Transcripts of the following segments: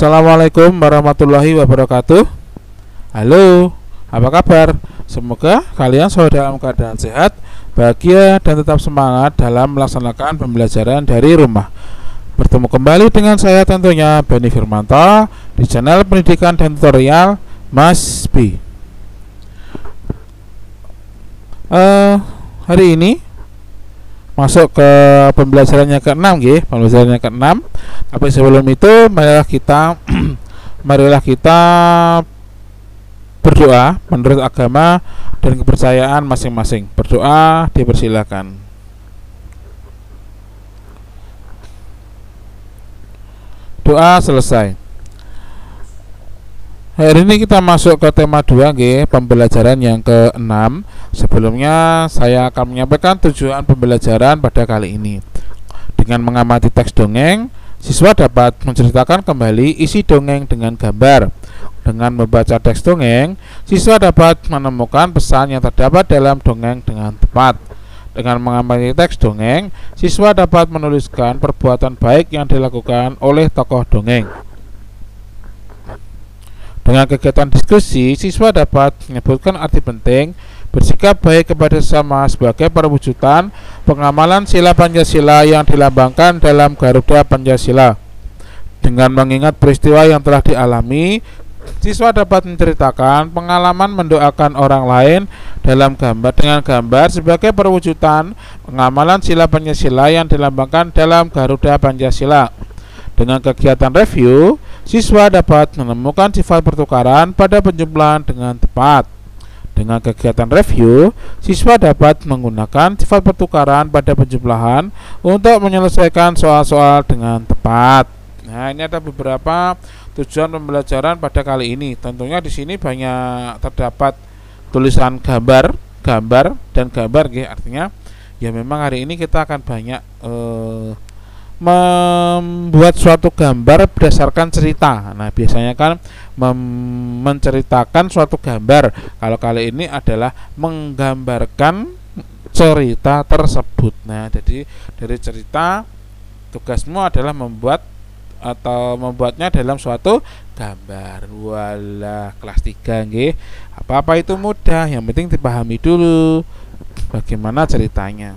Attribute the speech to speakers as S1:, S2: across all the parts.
S1: Assalamualaikum warahmatullahi wabarakatuh. Halo, apa kabar? Semoga kalian selalu dalam keadaan sehat, bahagia, dan tetap semangat dalam melaksanakan pembelajaran dari rumah. Bertemu kembali dengan saya tentunya Beni Firmanto di channel pendidikan dan tutorial Mas B. Hari ini masuk ke pembelajarannya ke-6 pembelajarannya ke-6. Tapi sebelum itu marilah kita berdoa menurut agama dan kepercayaan masing-masing. Berdoa dipersilakan. Doa selesai. Hari ini kita masuk ke tema 2 pembelajaran yang ke-6. Sebelumnya saya akan menyampaikan tujuan pembelajaran pada kali ini. Dengan mengamati teks dongeng, siswa dapat menceritakan kembali isi dongeng dengan gambar. Dengan membaca teks dongeng, siswa dapat menemukan pesan yang terdapat dalam dongeng dengan tepat. Dengan mengamati teks dongeng, siswa dapat menuliskan perbuatan baik yang dilakukan oleh tokoh dongeng. Dengan kegiatan diskusi, siswa dapat menyebutkan arti penting bersikap baik kepada sesama sebagai perwujudan pengamalan sila Pancasila yang dilambangkan dalam Garuda Pancasila. Dengan mengingat peristiwa yang telah dialami, siswa dapat menceritakan pengalaman mendoakan orang lain dalam gambar dengan gambar sebagai perwujudan pengamalan sila Pancasila yang dilambangkan dalam Garuda Pancasila. Dengan kegiatan review, siswa dapat menemukan sifat pertukaran pada penjumlahan dengan tepat. Dengan kegiatan review, siswa dapat menggunakan sifat pertukaran pada penjumlahan untuk menyelesaikan soal-soal dengan tepat. Nah, ini ada beberapa tujuan pembelajaran pada kali ini. Tentunya di sini banyak terdapat tulisan gambar dan gambar, artinya ya memang hari ini kita akan banyak membuat suatu gambar berdasarkan cerita. Nah, biasanya kan menceritakan suatu gambar. Kalau kali ini adalah menggambarkan cerita tersebut. Nah, jadi dari cerita tugasmu adalah membuatnya dalam suatu gambar. Walah, kelas 3 Apa-apa itu mudah, yang penting dipahami dulu bagaimana ceritanya.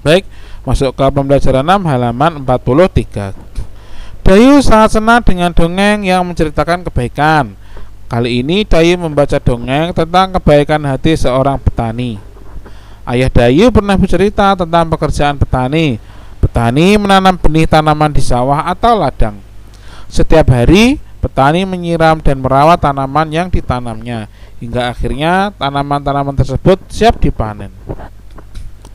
S1: Baik, masuk ke pembelajaran 6 halaman 43. Dayu sangat senang dengan dongeng yang menceritakan kebaikan. Kali ini Dayu membaca dongeng tentang kebaikan hati seorang petani. Ayah Dayu pernah bercerita tentang pekerjaan petani. Petani menanam benih tanaman di sawah atau ladang. Setiap hari petani menyiram dan merawat tanaman yang ditanamnya hingga akhirnya tanaman-tanaman tersebut siap dipanen.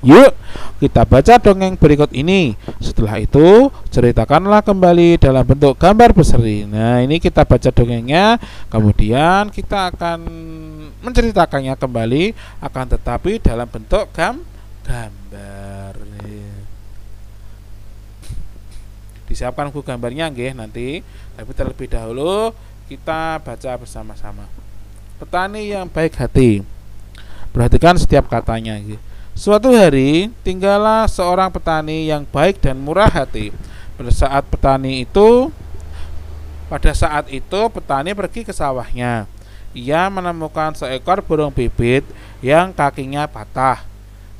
S1: Yuk, kita baca dongeng berikut ini. Setelah itu, ceritakanlah kembali dalam bentuk gambar berseri. Nah, ini kita baca dongengnya, kemudian kita akan menceritakannya kembali, akan tetapi dalam bentuk gambar. Disiapkan buku gambarnya nanti, tapi terlebih dahulu kita baca bersama-sama. Petani yang baik hati. Perhatikan setiap katanya. Suatu hari, tinggallah seorang petani yang baik dan murah hati. Pada saat itu, petani pergi ke sawahnya. Ia menemukan seekor burung pipit yang kakinya patah.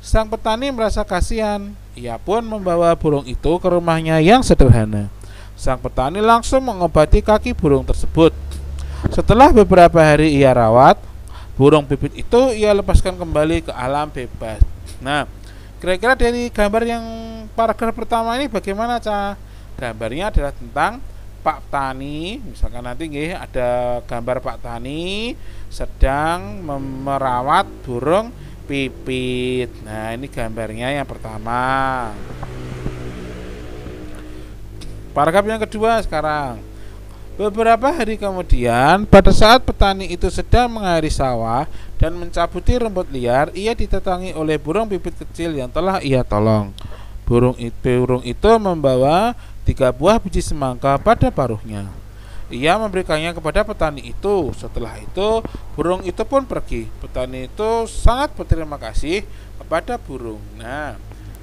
S1: Sang petani merasa kasihan. Ia pun membawa burung itu ke rumahnya yang sederhana. Sang petani langsung mengobati kaki burung tersebut. Setelah beberapa hari ia rawat, burung pipit itu ia lepaskan kembali ke alam bebas. Nah, kira-kira dari gambar yang paragraf pertama ini bagaimana, Ca? Gambarnya adalah tentang Pak Tani. Misalkan nanti ada gambar Pak Tani sedang merawat burung pipit. Nah, ini gambarnya yang pertama. Paragraf yang kedua sekarang. Beberapa hari kemudian, pada saat petani itu sedang mengairi sawah dan mencabuti rumput liar, ia didatangi oleh burung pipit kecil yang telah ia tolong. Burung itu membawa 3 buah biji semangka pada paruhnya. Ia memberikannya kepada petani itu. Setelah itu, burung itu pun pergi. Petani itu sangat berterima kasih kepada burung. Nah,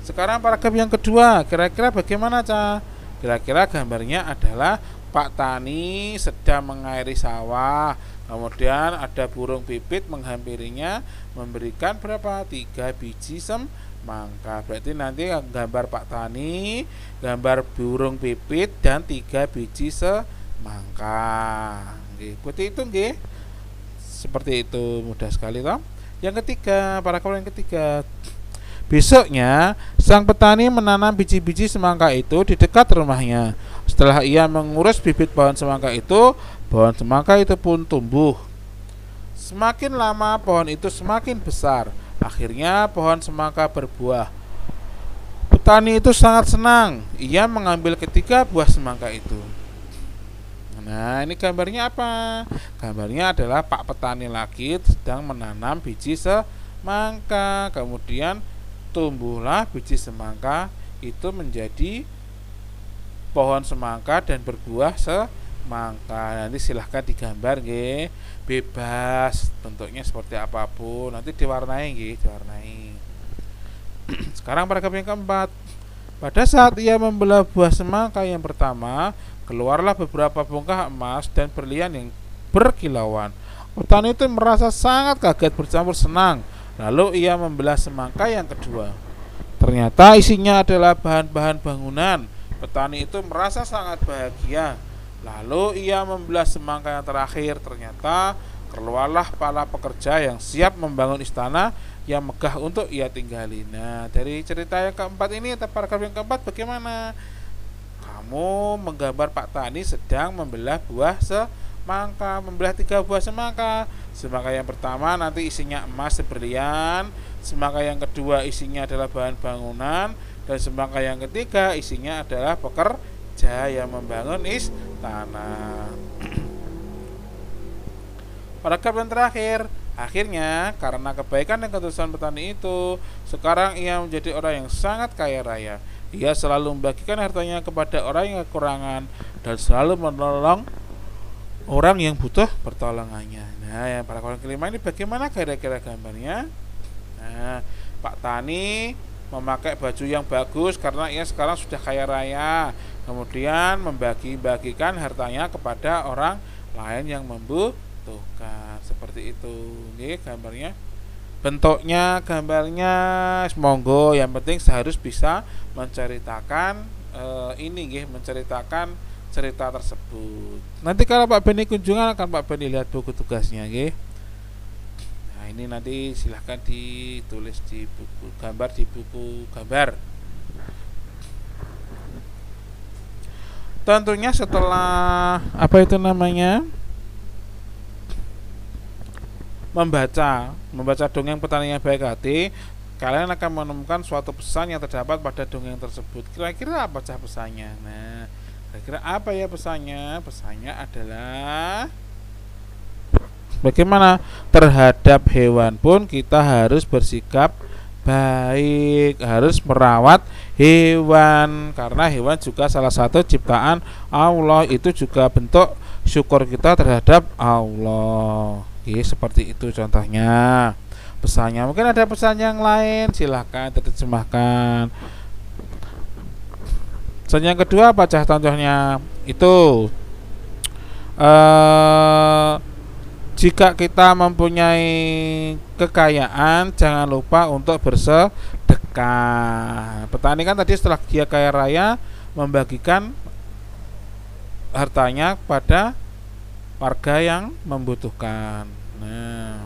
S1: sekarang paragraf yang kedua, kira-kira bagaimana, Ca? Kira-kira gambarnya adalah Pak Tani sedang mengairi sawah, kemudian ada burung pipit menghampirinya, memberikan berapa? 3 biji semangka. Berarti nanti gambar Pak Tani, gambar burung pipit, dan 3 biji semangka. Seperti itu nggih. Seperti itu, mudah sekali toh. Yang ketiga, paragraf yang ketiga. Besoknya, sang petani menanam biji-biji semangka itu di dekat rumahnya. Setelah ia mengurus bibit pohon semangka itu, pohon semangka itu pun tumbuh. Semakin lama pohon itu semakin besar. Akhirnya pohon semangka berbuah. Petani itu sangat senang. Ia mengambil ketiga buah semangka itu. Nah, ini gambarnya apa? Gambarnya adalah Pak Petani lagi sedang menanam biji semangka. Kemudian tumbuhlah biji semangka itu menjadi pohon semangka dan berbuah semangka. Nanti silahkan digambar nggih. Bebas bentuknya seperti apapun. Nanti diwarnai nggih, diwarnai. Sekarang paragraf yang keempat. Pada saat ia membelah buah semangka yang pertama, keluarlah beberapa bongkah emas dan berlian yang berkilauan. Petani itu merasa sangat kaget bercampur senang. Lalu ia membelah semangka yang kedua. Ternyata isinya adalah bahan-bahan bangunan. Petani itu merasa sangat bahagia. Lalu ia membelah semangka yang terakhir. Ternyata keluarlah para pekerja yang siap membangun istana yang megah untuk ia tinggali. Nah, dari cerita yang keempat ini atau paragraf yang keempat bagaimana? Kamu menggambar Pak Tani sedang membelah buah semangka, membelah 3 buah semangka. Semangka yang pertama nanti isinya emas dan berlian, semangka yang kedua isinya adalah bahan bangunan, dan semangka yang ketiga isinya adalah pekerja yang membangun istana. Paragraf yang terakhir. Akhirnya karena kebaikan dan ketulusan petani itu, sekarang ia menjadi orang yang sangat kaya raya. Ia selalu membagikan hartanya kepada orang yang kekurangan dan selalu menolong orang yang butuh pertolongannya. Nah, yang paragraf kelima ini bagaimana kira-kira gambarnya? Nah, Pak Tani memakai baju yang bagus karena ia sekarang sudah kaya raya. Kemudian membagi-bagikan hartanya kepada orang lain yang membutuhkan. Seperti itu. Ini gambarnya. Bentuknya, gambarnya monggo, yang penting seharus bisa menceritakan menceritakan cerita tersebut. Nanti kalau Pak Beni kunjungan akan Pak Beni lihat buku tugasnya nggih. Nah, ini nanti silahkan ditulis di buku gambar, di buku gambar. Tentunya setelah membaca dongeng Petani yang Baik Hati, kalian akan menemukan suatu pesan yang terdapat pada dongeng tersebut. Kira-kira apa pesannya? Nah, kira-kira apa ya pesannya? Pesannya adalah bagaimana terhadap hewan pun kita harus bersikap baik, harus merawat hewan karena hewan juga salah satu ciptaan Allah, itu juga bentuk syukur kita terhadap Allah. Oke, seperti itu contohnya pesannya. Mungkin ada pesan yang lain, silahkan diterjemahkan. Pesan yang kedua apa contohnya? Itu jika kita mempunyai kekayaan, jangan lupa untuk bersedekah. Petani kan tadi setelah dia kaya raya membagikan hartanya pada warga yang membutuhkan. Nah,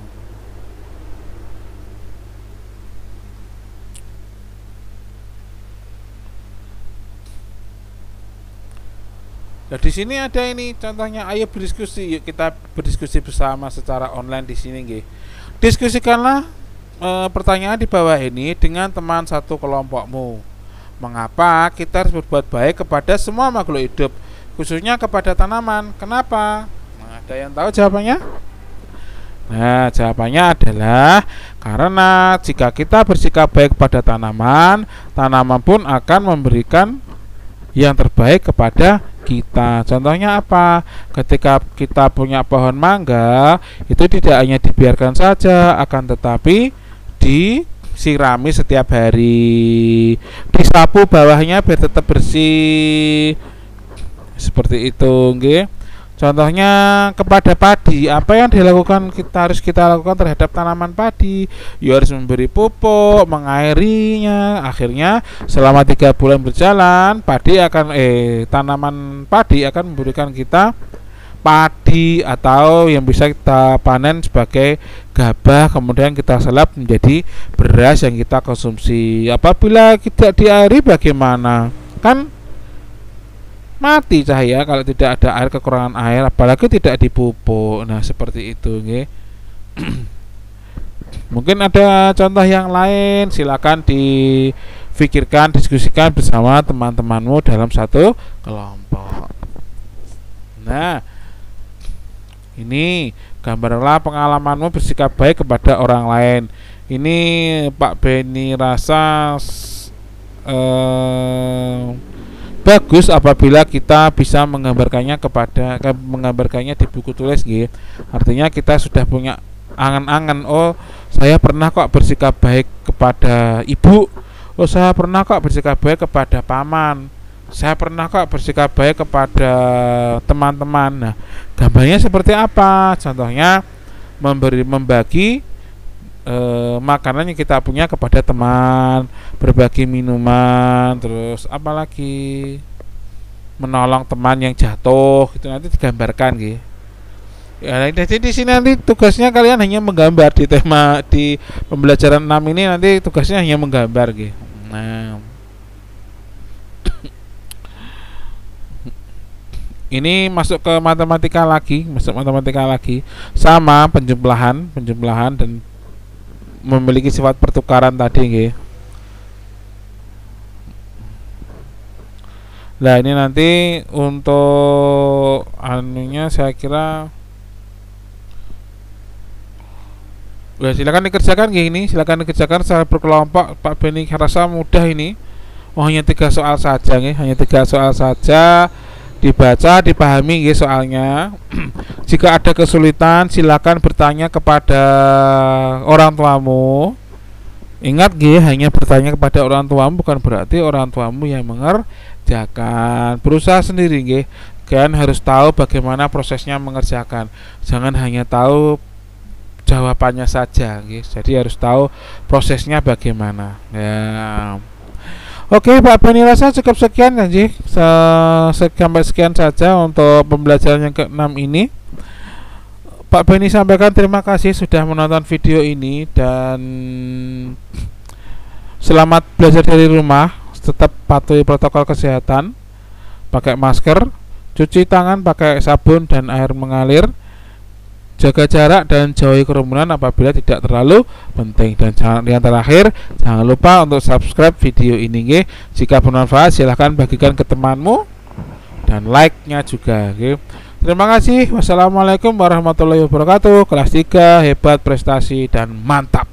S1: di sini ada ini contohnya. Ayo berdiskusi, yuk kita berdiskusi bersama secara online di sini nggih. Diskusikanlah pertanyaan di bawah ini dengan teman satu kelompokmu. Mengapa kita harus berbuat baik kepada semua makhluk hidup, khususnya kepada tanaman? Kenapa? Nah, ada yang tahu jawabannya? Nah, jawabannya adalah karena jika kita bersikap baik kepada tanaman, tanaman pun akan memberikan yang terbaik kepada kita. Contohnya apa? Ketika kita punya pohon mangga, itu tidak hanya dibiarkan saja, akan tetapi disirami setiap hari, disapu bawahnya biar tetap bersih. Seperti itu nggih. Contohnya kepada padi, apa yang harus kita lakukan terhadap tanaman padi? Ya harus memberi pupuk, mengairinya. Akhirnya selama 3 bulan berjalan, tanaman padi akan memberikan kita padi atau yang bisa kita panen sebagai gabah, kemudian kita sulap menjadi beras yang kita konsumsi. Apabila tidak diairi bagaimana? Kan mati cahaya kalau tidak ada air, kekurangan air, apalagi tidak dipupuk. Nah, seperti itu nggih. Mungkin ada contoh yang lain, silakan difikirkan, diskusikan bersama teman-temanmu dalam satu kelompok. Nah, ini gambarlah pengalamanmu bersikap baik kepada orang lain. Ini Pak Beni rasa bagus apabila kita bisa menggambarkannya di buku tulis gitu. Artinya kita sudah punya angan-angan, oh saya pernah kok bersikap baik kepada ibu, oh saya pernah kok bersikap baik kepada paman, saya pernah kok bersikap baik kepada teman-teman. Nah, gambarnya seperti apa? Contohnya membagi makanan yang kita punya kepada teman, berbagi minuman, terus apalagi menolong teman yang jatuh, itu nanti digambarkan gitu. Ya, jadi di sini nanti tugasnya kalian hanya menggambar di pembelajaran 6 ini, nanti tugasnya hanya menggambar gitu. Nah, ini masuk ke matematika lagi, sama penjumlahan dan memiliki sifat pertukaran tadi nggih. Nah, ini nanti untuk anunya saya kira silakan dikerjakan gini, silakan dikerjakan secara berkelompok. Pak Beni rasa mudah ini. Oh, hanya 3 soal saja nggih, hanya 3 soal saja. Dibaca, dipahami nggih soalnya. Jika ada kesulitan silakan bertanya kepada orang tuamu. Ingat nggih, hanya bertanya kepada orang tuamu bukan berarti orang tuamu yang mengerjakan. Berusaha sendiri nggih. Kalian harus tahu bagaimana prosesnya mengerjakan. Jangan hanya tahu jawabannya saja nggih. Jadi harus tahu prosesnya bagaimana. Ya. Oke, Pak Beni rasa cukup sekian kan sih. Sampai sekian saja untuk pembelajaran yang ke-6 ini. Pak Beni sampaikan terima kasih sudah menonton video ini dan selamat belajar dari rumah. Tetap patuhi protokol kesehatan, pakai masker, cuci tangan pakai sabun dan air mengalir, jaga jarak dan jauhi kerumunan apabila tidak terlalu penting. Dan yang terakhir, jangan lupa untuk subscribe video ini nggih. Jika bermanfaat silahkan bagikan ke temanmu dan like-nya juga nggih. Terima kasih. Wassalamualaikum warahmatullahi wabarakatuh. Kelas 3 hebat, prestasi dan mantap.